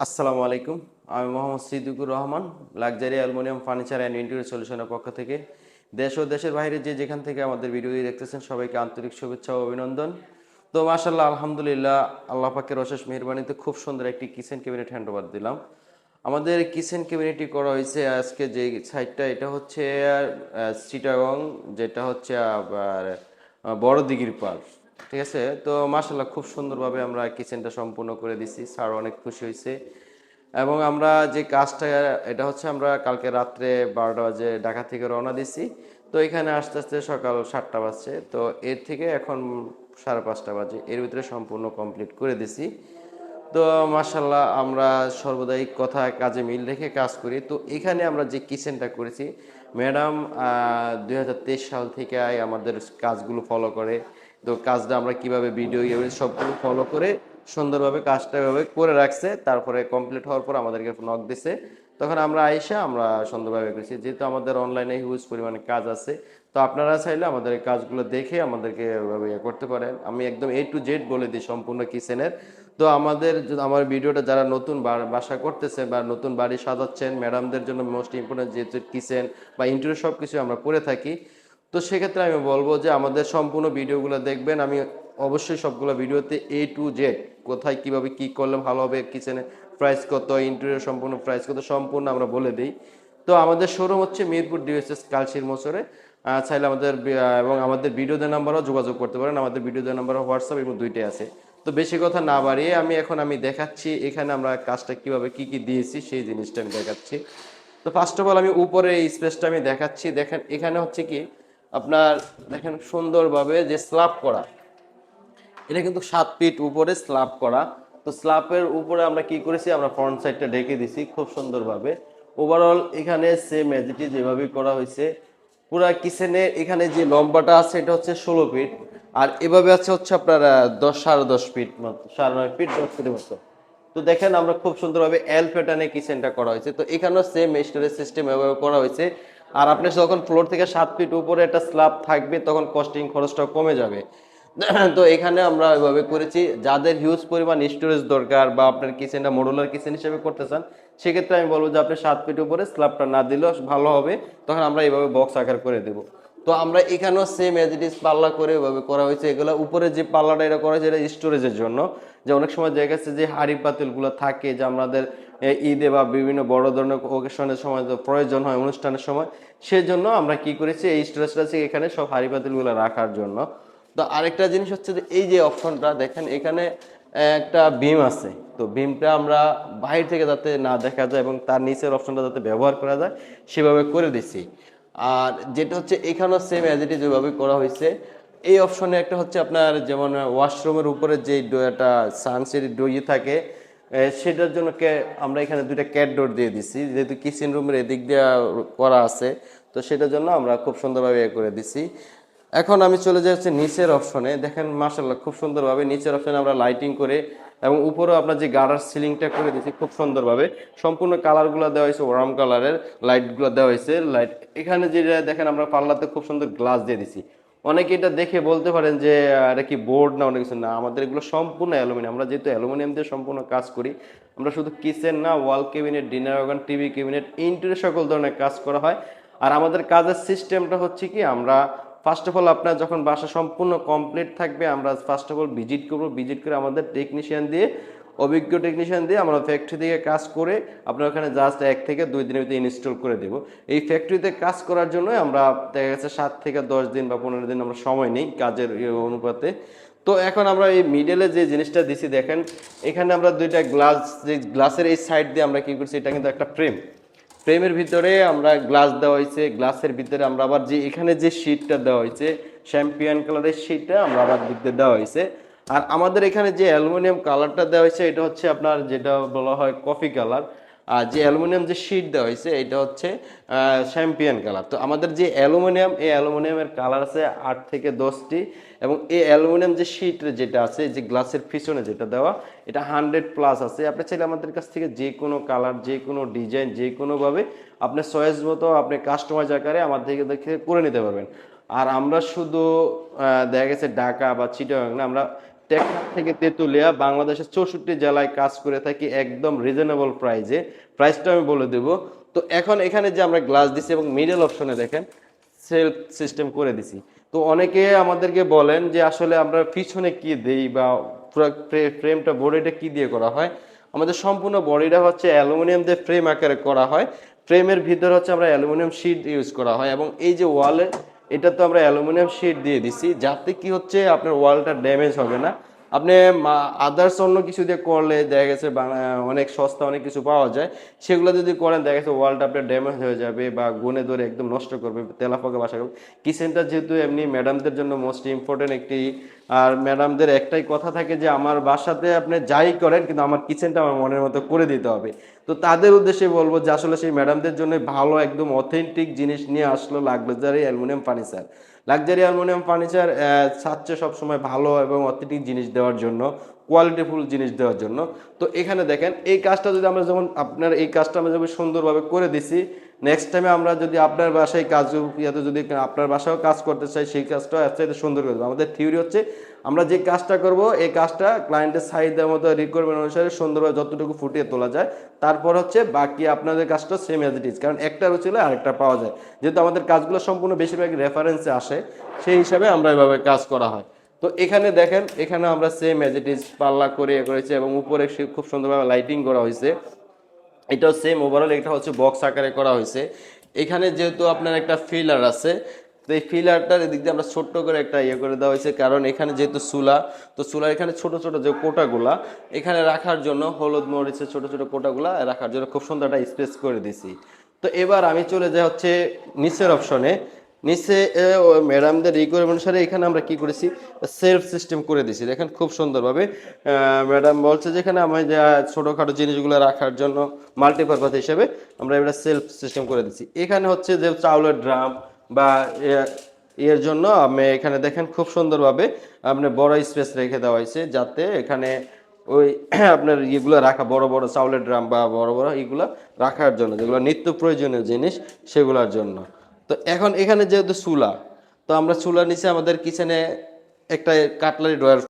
আসসালামু আলাইকুম। আমি Mohammad Siddiqur Rahman, luxury aluminium furniture and interior সলিউশনের পক্ষ থেকে দেশ ও দেশের বাইরে যে যেখান থেকে আমাদের ভিডিও দেখতেছেন সবাইকে আন্তরিক শুভেচ্ছা ও অভিনন্দন। তো মাশাআল্লাহ, আলহামদুলিল্লাহ, আল্লাহ পাকের অশেষ মেহেরবানিতে খুব সুন্দর একটি কিচেন ক্যাবিনেট হ্যান্ডওভার দিলাম। আমাদের কিচেন ক্যাবিনেটটি করা হয়েছে আজকে যে সাইডটা, এটা হচ্ছে চিটাগং, যেটা হচ্ছে আবার বড় দিঘির পাড়। ঠিক আছে, তো মাশাআল্লাহ খুব সুন্দরভাবে আমরা কিচেনটা সম্পূর্ণ করে দিছি, স্যার অনেক খুশি হয়েছে। এবং আমরা যে কাজটা, এটা হচ্ছে আমরা কালকে রাত্রে 12টা বাজে ঢাকা থেকে রওনা দিছি। তো এখানে আস্তে আস্তে সকাল 7টা বাজছে, তো এর থেকে এখন 5:30 বাজে, এর ভিতরে সম্পূর্ণ কমপ্লিট করে দিছি। তো মাশাল্লাহ, আমরা সর্বদাই কথা কাজে মিল রেখে কাজ করি। তো এখানে আমরা যে কিচেনটা করেছি, ম্যাডাম 2023 সাল থেকে আমাদের কাজগুলো ফলো করে। তো কাজটা আমরা কিভাবে ভিডিও সবগুলো ফলো করে সুন্দরভাবে কাজটা এভাবে করে রাখছে, তারপরে কমপ্লিট হওয়ার পর আমাদেরকে নক দিছে। তখন আমরা আইসা আমরা সুন্দরভাবে করেছি, যেহেতু আমাদের অনলাইনে হিউজ পরিমাণে কাজ আছে। তো আপনারা চাইলে আমাদের এই কাজগুলো দেখে আমাদেরকে এভাবে করতে পারেন। আমি একদম A to Z বলে দিই সম্পূর্ণ কিচেনের। তো আমার ভিডিওটা যারা নতুন বাসা করতেছে বা নতুন বাড়ি সাজাচ্ছেন, ম্যাডামদের জন্য মোস্ট ইম্পর্টেন্ট যেহেতু কিচেন বা ইন্টেরিয়র সব কিছু আমরা করে থাকি। তো সেক্ষেত্রে আমি বলবো যে আমাদের সম্পূর্ণ ভিডিওগুলো দেখবেন। আমি অবশ্যই সবগুলো ভিডিওতে A to Z কোথায় কিভাবে কি করলে ভালো হবে, কিচেনে প্রাইস কত, ইন্টেরিয়র সম্পূর্ণ প্রাইস কত, সম্পূর্ণ আমরা বলে দিই। তো আমাদের শোরুম হচ্ছে মিরপুর ডিএসএস কালশির মোচরে। চাইলে এবং আমাদের ভিডিওদের নাম্বারও যোগাযোগ করতে পারেন। আমাদের ভিডিওদের নাম্বার হোয়াটসঅ্যাপ এবং দুইটাই আছে। তো বেশি কথা না বাড়িয়ে আমি দেখাচ্ছি এখানে আমরা কাজটা কিভাবে কি কি দিয়েছি, সেই জিনিসটা আমি দেখাচ্ছি। তো ফার্স্ট অফ অল আমি উপরে এই স্পেসটা আমি দেখাচ্ছি। দেখেন এখানে হচ্ছে কি আপনার, দেখেন সুন্দরভাবে যে স্ল্যাব করা, এটা কিন্তু 7 ফিট উপরে স্ল্যাব করা। তো স্ল্যাবের উপরে আমরা কি করেছি, আমরা ফ্রন্ট সাইডটা ঢেকে দিছি খুব সুন্দরভাবে। ওভারঅল এখানে সেম এজিটি যেভাবে করা হয়েছে, পুরা কিচেনে এখানে যে লম্বাটা আছে এটা হচ্ছে 16 ফিট। আর এভাবে আছে হচ্ছে আপনার 10 সাড়ে 10 ফিট মতো, 9.5 ফিট 10 ফিটের মতো। তো দেখেন আমরা খুব সুন্দরভাবে এল প্যাটার্নে কিচেনটা করা হয়েছে। তো এখানেও সেম স্টোরেজ সিস্টেম এভাবে করা হয়েছে। আর আপনি যখন ফ্লোর থেকে 7 ফিট উপরে একটা স্ল্যাব থাকবে তখন কস্টিং খরচটা কমে যাবে। তো এখানে আমরা ওইভাবে করেছি। যাদের হিউজ পরিমাণ স্টোরেজ দরকার বা আপনার কিচেনটা মডুলার কিচেন হিসেবে করতে চান, সেক্ষেত্রে আমি বলবো যে আপনি 7 ফিট উপরে স্ল্যাবটা না দিলেও ভালো হবে। তখন আমরা এইভাবে বক্স আকার করে দেবো। তো আমরা এখানেও সেম এজ ইট ইজ পাল্লা করে ওইভাবে করা হয়েছে। এগুলো উপরে যে পাল্লাটা এটা করা হয়েছে এটা স্টোরেজের জন্য। যে অনেক সময় দেখা যাচ্ছে যে হাঁড়ি পাতিলগুলো থাকে, যে আমাদের ঈদে বা বিভিন্ন বড় ধরনের ওকেশনের সময় যে প্রয়োজন হয় অনুষ্ঠানের সময়, সেজন্য আমরা কি করেছি, এই স্টোরেজটা আছে এখানে সব হাঁড়ি পাতিলগুলো রাখার জন্য। তো আরেকটা জিনিস হচ্ছে যে এই যে অপশনটা দেখেন, এখানে একটা বিম আছে। তো বিমটা আমরা বাহির থেকে যাতে না দেখা যায় এবং তার নিচের অপশনটা যাতে ব্যবহার করা যায় সেভাবে করে দিছি। আর যেটা হচ্ছে এখানেও সেম অ্যাজ ইট ইজ যেভাবে করা হয়েছে। এই অপশনে একটা হচ্ছে আপনার যেমন ওয়াশরুমের উপরে যে একটা সানসেট ডই থাকে, সেটার জন্য আমরা এখানে দুইটা ক্যাট ডোর দিয়ে দিছি, যেহেতু কিচেন রুমের এদিক দিয়ে করা আছে। তো সেটার জন্য আমরা খুব সুন্দরভাবে করে দিছি। এখন আমি চলে যাচ্ছি নিচের অপশনে। দেখেন মাশাআল্লাহ খুব সুন্দরভাবে নিচের অপশনে আমরা লাইটিং করে এবং উপরেও আপনার যে গার্ডার সিলিংটা করে দিয়েছি খুব সুন্দরভাবে। সম্পূর্ণ কালারগুলো দেওয়া হয়েছে ওয়ার্ম কালারের, লাইটগুলো দেওয়া হয়েছে লাইট। এখানে যেটা দেখেন আমরা পাল্লাতে খুব সুন্দর গ্লাস দিয়ে দিছি। অনেকে এটা দেখে বলতে পারেন যে এটা কি বোর্ড না অনেক কিছু, না, আমাদের এগুলো সম্পূর্ণ অ্যালুমিনিয়াম। আমরা যেহেতু অ্যালুমিনিয়াম দিয়ে সম্পূর্ণ কাজ করি, আমরা শুধু কিচেন না, ওয়াল cabinet, dinner organ, TV cabinet, interior সকল ধরনের কাজ করা হয়। আর আমাদের কাজের সিস্টেমটা হচ্ছে কি, আমরা ফার্স্ট অফ অল আপনার যখন বাসা সম্পূর্ণ কমপ্লিট থাকবে, আমরা ফার্স্ট অফ অল ভিজিট করবো। ভিজিট করে আমাদের টেকনিশিয়ান দিয়ে, অভিজ্ঞ টেকনিশিয়ান দিয়ে আমরা ফ্যাক্টরি থেকে কাজ করে আপনার ওখানে জাস্ট 1 থেকে 2 দিনের ভিতরে ইনস্টল করে দেবো। এই ফ্যাক্টরিতে কাজ করার জন্য আমরা দেখা গেছে 7 থেকে 10 দিন বা 15 দিন আমরা সময় নিই কাজের অনুপাতে। তো এখন আমরা এই মিডলে যে জিনিসটা দিছি দেখেন, এখানে আমরা দুইটা গ্লাস, যে গ্লাসের এই সাইড দিয়ে আমরা কি করছি, এটা কিন্তু একটা ফ্রেম। ফ্রেমের ভিতরে আমরা গ্লাস দেওয়া হয়েছে। গ্লাসের ভিতরে আমরা আবার যে এখানে যে শীটটা দেওয়া হয়েছে, শ্যাম্পিয়ন কালারের শীটটা আমরা আবার দিতে দেওয়া হয়েছে। আর আমাদের এখানে যে অ্যালুমিনিয়াম কালারটা দেওয়া হয়েছে এটা হচ্ছে আপনার যেটা বলা হয় কফি কালার। আর যে অ্যালুমিনিয়াম যে শীট দেওয়া হয়েছে এটা হচ্ছে শ্যাম্পিয়ন কালার। তো আমাদের যে অ্যালুমিনিয়াম, এই অ্যালুমিনিয়ামের কালার আছে 8 থেকে 10টি। এবং এই অ্যালুমিনিয়াম যে শীট যেটা আছে, যে গ্লাসের পিছনে যেটা দেওয়া, এটা 100+ আছে। আপনি চাইলে আমাদের কাছ থেকে যে কোনো কালার, যে কোনো ডিজাইন, যে কোনোভাবে আপনার চয়েস মতো আপনি কাস্টমাইজ আকারে আমার থেকে দেখে করে নিতে পারবেন। আর আমরা শুধু দেখা গেছে ঢাকা বা চিটাগাং না, আমরা টেকনাফ থেকে তেঁতুলিয়া বাংলাদেশের 64 জেলায় কাজ করে থাকি একদম রিজনেবল প্রাইসে। প্রাইসটা আমি বলে দেব। তো এখন এখানে যে আমরা গ্লাস দিছি এবং মিডল অপশনে দেখেন সেলফ সিস্টেম করে দিছি। তো অনেকে আমাদেরকে বলেন যে আসলে আমরা পিছনে কি দেই বা ফ্রেমটা বডিটা কি দিয়ে করা হয়। আমাদের সম্পূর্ণ বডিটা হচ্ছে অ্যালুমিনিয়াম দিয়ে ফ্রেম আকারে করা হয়। ফ্রেমের ভিতর হচ্ছে আমরা অ্যালুমিনিয়াম শীট ইউজ করা হয় এবং এই যে ওয়ালে এটা তো আমরা অ্যালুমিনিয়াম শীট দিয়ে দিছি যাতে কি হচ্ছে আপনার ওয়ালটা ড্যামেজ হবে না। আপনি আদার্স অন্য কিছু দিয়ে করলে দেখা গেছে অনেক সস্তা অনেক কিছু পাওয়া যায়, সেগুলো যদি করেন দেখা গেছে ওয়ালটা আপনার ড্যামেজ হয়ে যাবে বা গুনে ধরে একদম নষ্ট করবে, তেলাপোকা বাসা করবে। কিচেনটা যেহেতু এমনি ম্যাডামদের জন্য মোস্ট ইম্পর্টেন্ট একটি, আর ম্যাডামদের একটাই কথা থাকে যে আমার বাসাতে আপনি যাই করেন কিন্তু আমার কিচেনটা আমার মনের মতো করে দিতে হবে। তো তাদের উদ্দেশ্যে বলবো যে আসলে সেই ম্যাডামদের জন্য ভালো একদম অথেন্টিক জিনিস নিয়ে আসলো luxury aluminium furniture. Luxury aluminium furniture চাচ্ছে সবসময় ভালো এবং অথেন্টিক জিনিস দেওয়ার জন্য, কোয়ালিটিফুল জিনিস দেওয়ার জন্য। তো এখানে দেখেন এই কাজটা যদি আমরা যেমন আপনার এই কাজটা আমরা যেমন সুন্দরভাবে করে দিছি, নেক্সট টাইমে আমরা যদি আপনার বাসায় কাজ ইয়াতে যদি আপনার বাসায়ও কাজ করতে চাই সেই কাজটাও এর চাইতে সুন্দর করে দেবো। আমাদের থিওরি হচ্ছে আমরা যে কাজটা করব এই কাজটা ক্লায়েন্টের চাহিদার মতো রিকোয়ারমেন্ট অনুসারে সুন্দরভাবে যতটুকু ফুটিয়ে তোলা যায়, তারপর হচ্ছে বাকি আপনাদের কাজটা সেম অ্যাজ ইট ইজ, কারণ একটা রুচি হলে আরেকটা পাওয়া যায়। যেহেতু আমাদের কাজগুলো সম্পূর্ণ বেশিরভাগ রেফারেন্সে আসে সেই হিসাবে আমরা এভাবে কাজ করা হয়। তো এখানে দেখেন এখানে আমরা সেম অ্যাজ ইট ইজ পাল্লা করে করেছি এবং উপরে খুব সুন্দরভাবে লাইটিং করা হয়েছে। এটাও সেম ওভারঅল, এটা হচ্ছে বক্স আকারে করা হয়েছে। এখানে যেহেতু আপনার একটা ফিলার আছে, তো এই ফিলারটার এদিক দিয়ে আমরা ছোট্ট করে একটা ইয়ে করে দেওয়া হয়েছে, কারণ এখানে যেহেতু চুলা, তো চুলার এখানে ছোট ছোট যে কোটাগুলা এখানে রাখার জন্য, হলুদ মরিচের ছোট ছোট কোটাগুলা রাখার জন্য খুব সুন্দর একটা স্পেস করে দিছি। তো এবার আমি চলে যাই হচ্ছে নিচের অপশনে। নিচে ম্যাডামদের রিকোয়ারমেন্ট অনুসারে এখানে আমরা কি করেছি, সেলফ সিস্টেম করে দিছি। দেখেন খুব সুন্দরভাবে ম্যাডাম বলছে যেখানে আমি যে ছোটোখাটো জিনিসগুলো রাখার জন্য মাল্টিপারপাস হিসেবে আমরা এবার সেলফ সিস্টেম করে দিচ্ছি। এখানে হচ্ছে যে চাউলের ড্রাম বা এর জন্য আমি এখানে দেখেন খুব সুন্দরভাবে আপনার বড় স্পেস রেখে দেওয়া হয়েছে, যাতে এখানে ওই আপনার ইয়েগুলো রাখা, বড় বড় চাউলের ড্রাম বা বড় বড় এগুলো রাখার জন্য, যেগুলো নিত্য প্রয়োজনীয় জিনিস সেগুলোর জন্য। তো এখন এখানে যেহেতু চুলা, তো আমরা চুলার নিচে আমাদের কিচেনে একটা কাটলারি ড্রয়ার